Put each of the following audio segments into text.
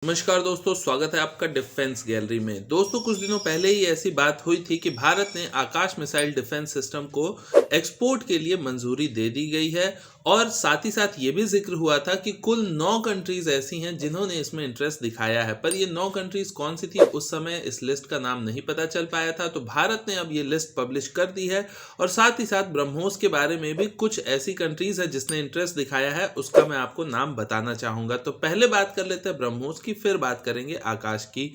नमस्कार दोस्तों, स्वागत है आपका डिफेंस गैलरी में। दोस्तों, कुछ दिनों पहले ही ऐसी बात हुई थी कि भारत ने आकाश मिसाइल डिफेंस सिस्टम को एक्सपोर्ट के लिए मंजूरी दे दी गई है और साथ ही साथ ये भी जिक्र हुआ था कि कुल 9 कंट्रीज ऐसी हैं जिन्होंने इसमें इंटरेस्ट दिखाया है। पर ये 9 कंट्रीज कौन सी थी उस समय इस लिस्ट का नाम नहीं पता चल पाया था, तो भारत ने अब ये लिस्ट पब्लिश कर दी है और साथ ही साथ ब्रह्मोस के बारे में भी कुछ ऐसी कंट्रीज है जिसने इंटरेस्ट दिखाया है, उसका मैं आपको नाम बताना चाहूंगा। तो पहले बात कर लेते हैं ब्रह्मोस की, फिर बात करेंगे आकाश की।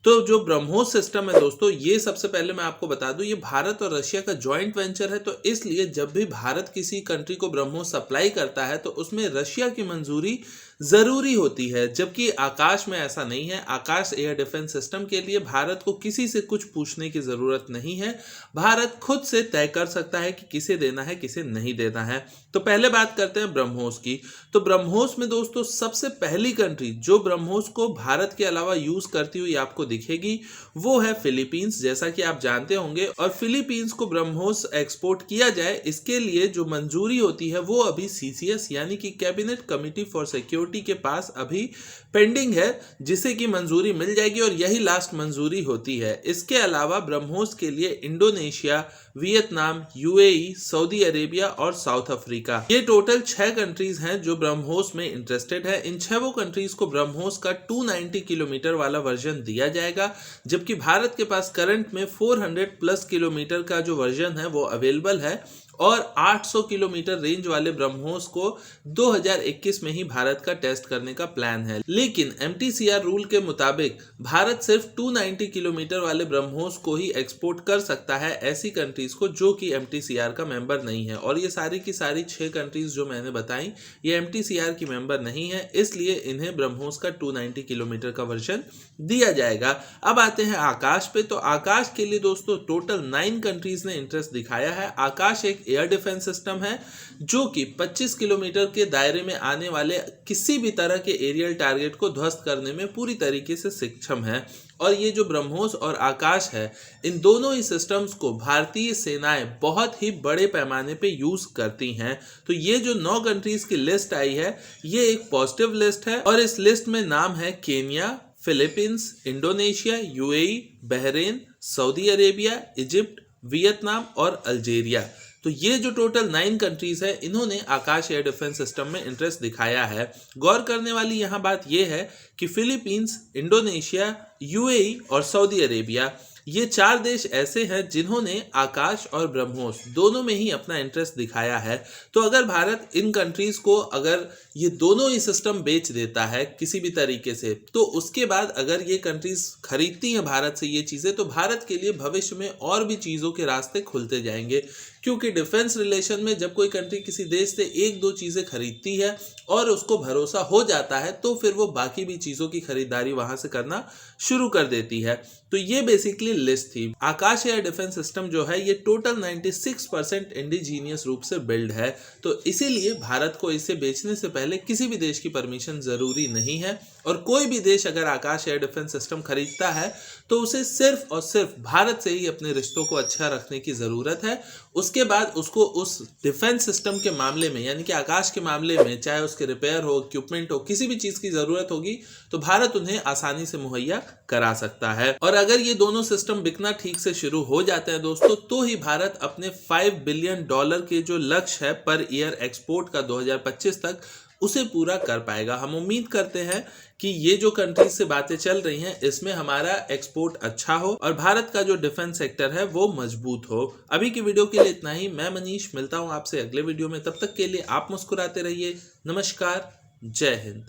तो जो ब्रह्मोस सिस्टम है दोस्तों, ये सबसे पहले मैं आपको बता दूं, ये भारत और रशिया का जॉइंट वेंचर है। तो इसलिए जब भी भारत किसी कंट्री को ब्रह्मोस सप्लाई करता है तो उसमें रशिया की मंजूरी जरूरी होती है, जबकि आकाश में ऐसा नहीं है। आकाश एयर डिफेंस सिस्टम के लिए भारत को किसी से कुछ पूछने की जरूरत नहीं है। भारत खुद से तय कर सकता है कि किसे देना है, किसे नहीं देना है। तो पहले बात करते हैं ब्रह्मोस की। तो ब्रह्मोस में दोस्तों सबसे पहली कंट्री जो ब्रह्मोस को भारत के अलावा यूज करती हुई आपको दिखेगी वो है फिलीपींस, जैसा कि आप जानते होंगे। और फिलीपींस को ब्रह्मोस एक्सपोर्ट किया जाए, इसके लिए जो मंजूरी होती है वो अभी सीसीएस यानी कि कैबिनेट कमिटी फॉर सिक्योरिटी के पास अभी पेंडिंग है, जिसे की मंजूरी मिल जाएगी और यही लास्ट मंजूरी होती है। इसके अलावा ब्रह्मोस के लिए Indonesia, Vietnam, UAE, Saudi Arabia और साउथ अफ्रीका, ये टोटल 6 कंट्रीज हैं जो ब्रह्मोस में इंटरेस्टेड है। इन 6 कंट्रीज को ब्रह्मोस का 290 किलोमीटर वाला वर्जन दिया जाएगा, जबकि भारत के पास करंट में 400 प्लस किलोमीटर का जो वर्जन है वो अवेलेबल है और 800 किलोमीटर रेंज वाले ब्रह्मोस को 2021 में ही भारत का टेस्ट करने का प्लान है। लेकिन एमटीसीआर रूल के मुताबिक भारत सिर्फ 290 किलोमीटर वाले ब्रह्मोस को ही एक्सपोर्ट कर सकता है ऐसी कंट्रीज को जो कि एमटीसीआर का मेंबर नहीं है। और ये सारी की सारी 6 कंट्रीज जो मैंने बताई ये एमटीसीआर की मेंबर नहीं है, इसलिए इन्हें ब्रह्मोस का 290 किलोमीटर का वर्जन दिया जाएगा। अब आते हैं आकाश पे। तो आकाश के लिए दोस्तों टोटल 9 कंट्रीज ने इंटरेस्ट दिखाया है। आकाश एक एयर डिफेंस सिस्टम है जो कि 25 किलोमीटर के दायरे में आने वाले किसी भी तरह के एरियल टारगेट को ध्वस्त करने में पूरी तरीके से सक्षम है। और ये जो ब्रह्मोस और आकाश है, इन दोनों ही सिस्टम्स को भारतीय सेनाएं बहुत ही बड़े पैमाने पे यूज करती हैं। तो ये जो 9 कंट्रीज की लिस्ट आई है ये एक पॉजिटिव लिस्ट है और इस लिस्ट में नाम है Kenya, Philippines, Indonesia, UAE, Bahrain, Saudi Arabia, Egypt, Vietnam और अल्जीरिया। तो ये जो टोटल 9 कंट्रीज है इन्होंने आकाश एयर डिफेंस सिस्टम में इंटरेस्ट दिखाया है। गौर करने वाली यहाँ बात यह है कि फिलीपींस, इंडोनेशिया, यूएई और सऊदी अरेबिया, ये 4 देश ऐसे हैं जिन्होंने आकाश और ब्रह्मोस दोनों में ही अपना इंटरेस्ट दिखाया है। तो अगर भारत इन कंट्रीज को अगर ये दोनों ही सिस्टम बेच देता है किसी भी तरीके से, तो उसके बाद अगर ये कंट्रीज खरीदती हैं भारत से ये चीज़ें, तो भारत के लिए भविष्य में और भी चीज़ों के रास्ते खुलते जाएंगे। क्योंकि डिफेंस रिलेशन में जब कोई कंट्री किसी देश से 1-2 चीज़ें खरीदती है और उसको भरोसा हो जाता है तो फिर वो बाकी भी चीज़ों की खरीदारी वहां से करना शुरू कर देती है। तो ये बेसिकली लिस्ट थी। आकाश एयर डिफेंस सिस्टम जो है ये टोटल 96% इंडिजीनियस रूप से बिल्ड है, तो इसीलिए भारत को इसे बेचने से पहले किसी भी देश की परमिशन जरूरी नहीं है। और कोई भी देश अगर आकाश एयर डिफेंस सिस्टम खरीदता है तो उसे सिर्फ और सिर्फ भारत से ही अपने रिश्तों को अच्छा रखने की जरूरत है। उसके बाद उसको उस डिफेंस सिस्टम के मामले में यानी कि आकाश के मामले में चाहे उसके रिपेयर हो, इक्विपमेंट हो, किसी भी चीज की जरूरत होगी तो भारत उन्हें आसानी से मुहैया करा सकता है। और अगर ये दोनों सिस्टम बिकना ठीक से शुरू हो जाते हैं दोस्तों, तो ही भारत अपने $5 बिलियन के जो लक्ष्य है पर ईयर एक्सपोर्ट का 2025 तक उसे पूरा कर पाएगा। हम उम्मीद करते हैं कि ये जो कंट्रीज से बातें चल रही हैं इसमें हमारा एक्सपोर्ट अच्छा हो और भारत का जो डिफेंस सेक्टर है वो मजबूत हो। अभी की वीडियो के लिए इतना ही। मैं मनीष मिलता हूं आपसे अगले वीडियो में, तब तक के लिए आप मुस्कुराते रहिए। नमस्कार, जय हिंद।